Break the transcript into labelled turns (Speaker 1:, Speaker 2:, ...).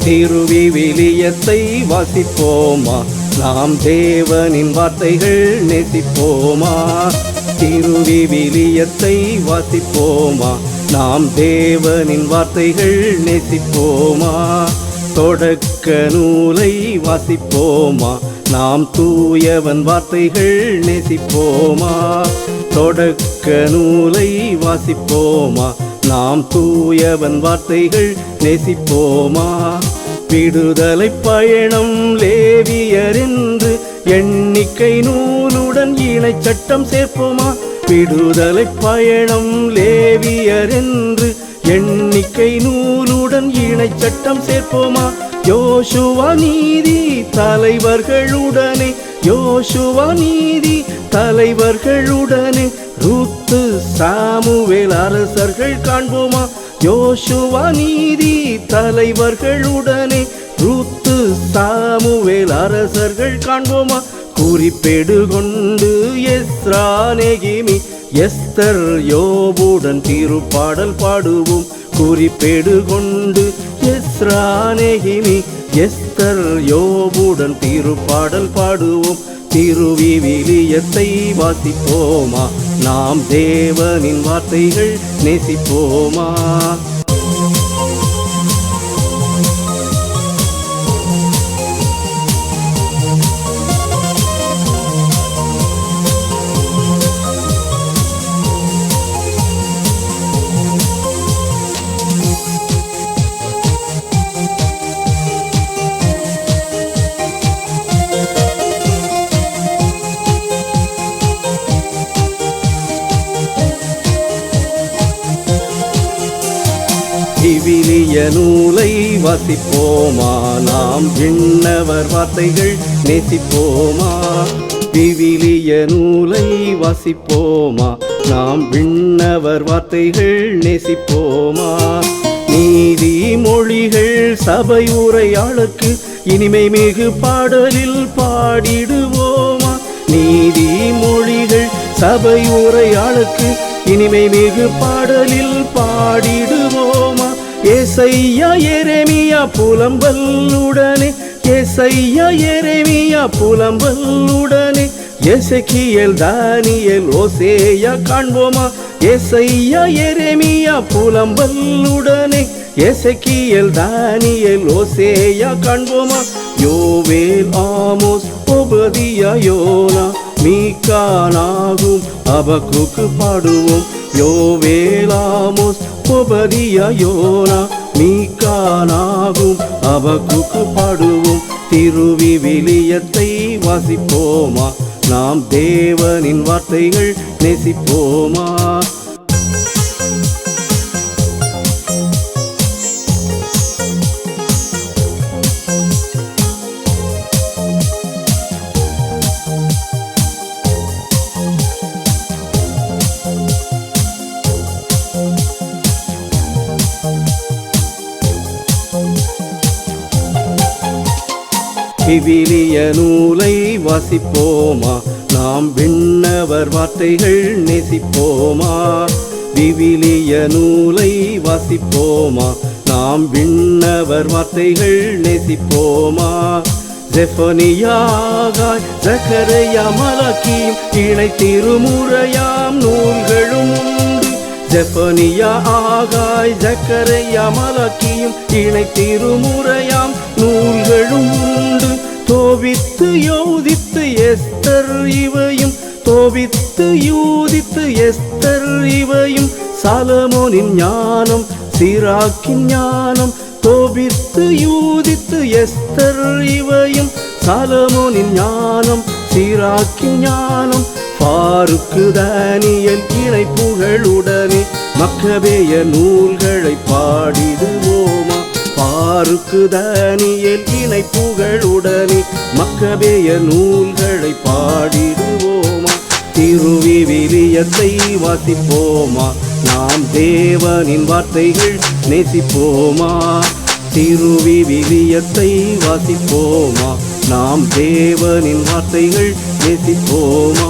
Speaker 1: திருவிவிலியத்தை வாசிப்போமா, நாம் தேவனின் வார்த்தைகள் நேசிப்போமா. திருவிவிலியத்தை வாசிப்போமா, நாம் தேவனின் வார்த்தைகள் நேசிப்போமா. தொடக்க நூலை வாசிப்போமா, நாம் தூயவன் வார்த்தைகள் நேசிப்போமா. தொடக்க நூலை வாசிப்போமா, நாம் தூயவன் வார்த்தைகள் நேசிப்போமா. விடுதலை பயணம் லேவியர் என்று எண்ணிக்கை நூலுடன் இணை சட்டம் சேர்ப்போமா. விடுதலை பயணம் லேவியர் என்று எண்ணிக்கை நூலுடன் இணை சட்டம் சேர்ப்போமா. யோசுவா நீதி தலைவர்களுடனே, யோசுவா நீதி தலைவர்களுடனே ரூத்து சாமுவேல் அரசர்கள் காண்போமா. யோசுவா நீதி தலைவர்களுடனே ரூத்து சாமுவேல் அரசர்கள் காண்போமா. குறிப்பேடு கொண்டு எஸ்ரா நெகிமி எஸ்தர் யோபுடன் திருப்பாடல் பாடுவோம். குறிப்பேடு கொண்டு எஸ்ரா நெகிமி எஸ்தர் யோபுடன் திருப்பாடல் பாடுவோம். திருவிவிலியத்தை வாசிப்போமா, நாம் தேவனின் வார்த்தைகள் நேசிப்போமா. விவிலிய நூலை வாசிப்போமா, நாம் விண்ணவர் வார்த்தைகள் நேசிப்போமா. விவிலிய நூலை வாசிப்போமா, நாம் விண்ணவர் வார்த்தைகள் நேசிப்போமா. நீதிமொழிகள் சபை உரையாளருக்கு இனிமை மிகு பாடலில் பாடிடுவோமா. நீதிமொழிகள் சபை உரையாளருக்கு இனிமை மிகு பாடலில் பாடிடுவோமா. ஏசையா எரேமியா புலம்பலுடனே, ஏசையா எரேமியா புலம்பலுடனே எசேக்கியேல் தானியேல் ஓசேயா காண்போமா. ஏசையா எரேமியா புலம்பலுடனே எசேக்கியேல் தானியேல் ஓசேயா காண்போமா. யோவேல் ஆமோஸ் ஓபதியா யோனா மீகா நாகும் அபக்குக்கு பாடுவோம். யோவேல் ஆமோஸ் ஓபதியா யோனா மீகா நாகும் அபக்குக்கு பாடுவோம். திருவிவிலியத்தை வாசிப்போமா, நாம் தேவனின் வார்த்தைகள் நேசிப்போமா. விவிலிய நூலை வாசிப்போமா, நாம் விண்ணவர் வார்த்தைகள் நேசிப்போமா. விவிலிய நூலை வாசிப்போமா, நாம் விண்ணவர் வார்த்தைகள் நேசிப்போமா. செஃபனியாகாய் சகரியா மலாக்கியும் இணை திருமுறையாம் நூல்களும் உண்டு. செஃபனியா ஆகாய் சகரியா மலாக்கியும் இணை திருமுறையாம் நூல்களும் உண்டு. தோபித்து யோதித்து எஸ்தர் இவையும், தோபித்து யூதித்து எஸ்தர் இவையும் சாலமோனின் ஞானம் சிராக்கின் ஞானம். தோபித்து யூதித்து எஸ்தர் இவையும் சாலமோனின் ஞானம் சிராக்கின் ஞானம். பாருக்கு தானியேல் இணை புகழுடனே மக்கபேய நூல்களை பாடிடுவோமா. பாருக்கு தானியேல் இணை புகழுடனே மக்கபேய நூல்களை பாடிடுவோமா. திருவிவிலியத்தை வாசிப்போமா, நாம் தேவனின் வார்த்தைகள் நேசிப்போமா. திருவிவிலியத்தை வாசிப்போமா, நாம் தேவனின் வார்த்தைகள் நேசிப்போமா.